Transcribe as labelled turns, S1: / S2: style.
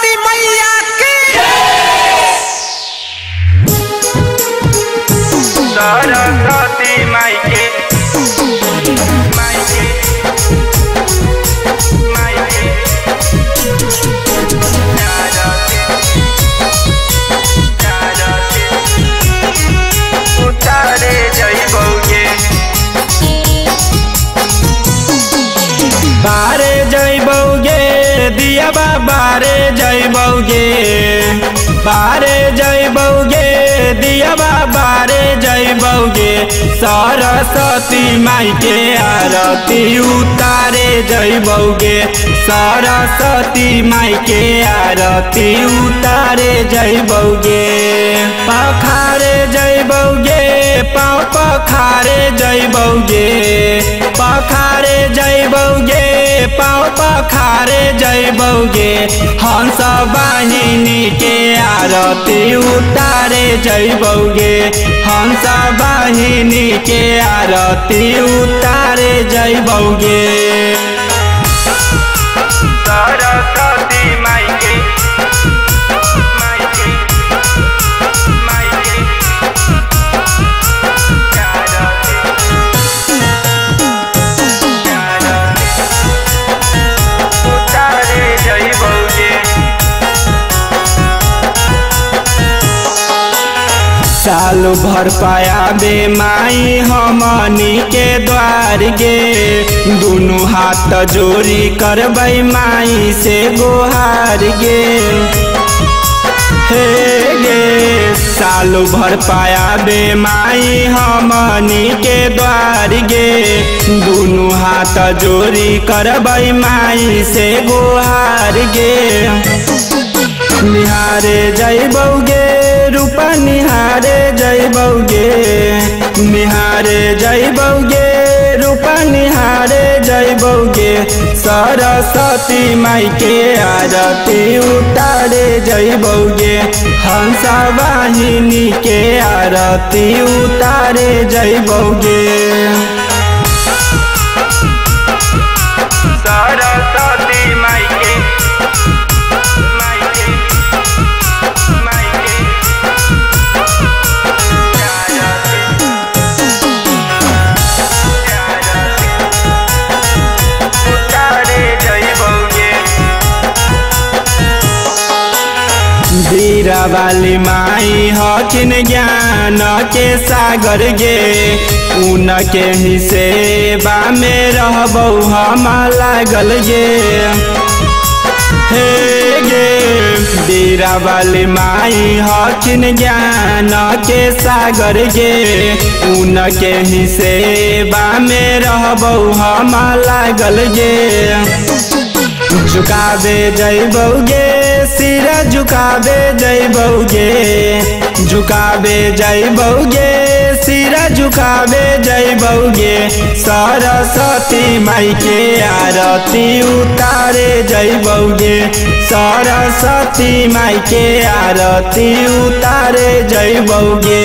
S1: सरस्वती मैया की
S2: सरस्वती माई के उतारे जइबौगे बारे जइबौगे दिया बारे जइबौगे बारे जइबौगे दिया बारे जइबौगे सरस्वती माई के आरती उतारे जइबौगे सरस्वती माई के आरती उतारे जइबौगे पखारे जइबौगे पाँव पखारे जइबौगे पखारे जइबौगे पाँव पखारे जइबौगे हंस वाहिनी के आरती उतारे जइबौगे हंस वाहिनी के आरती उतारे जइबौगे सरस्वती माई के साल भर पाया बे माई हमनी के द्वार गे दोनों हाथ जोड़ी करबै माई से गोहार गे हे गे साल भर पाया बे माई हमनी के द्वार गे दोनों हाथ जोड़ी करबै माई से गोहार गे निहारे जइबौगे रूपा निहारे जइबौगे निहारे जइबौगे रूपा निहारे जइबौगे सरस्वती माई के आरती उतारे जइबौगे हंस वाहिनी के आरती उतारे जइबौगे सरस्वती माई के बीरा वाली माई हकिन ज्ञान के सागर गे उनके ही सेवा में रहबौ हम लागल गे हे गे बीरा वाली माई हकिन ज्ञान के सागर गे उनके ही सेवा में रहबौ हम लागल गे झुकावे जइबौगे सिर झुकावे जइबौगे झुकावे जइबौगे सिर झुकावे जइबौगे सरस्वती माई के आरती उतारे जइबौगे सरस्वती माई के आरती उतारे जइबौगे।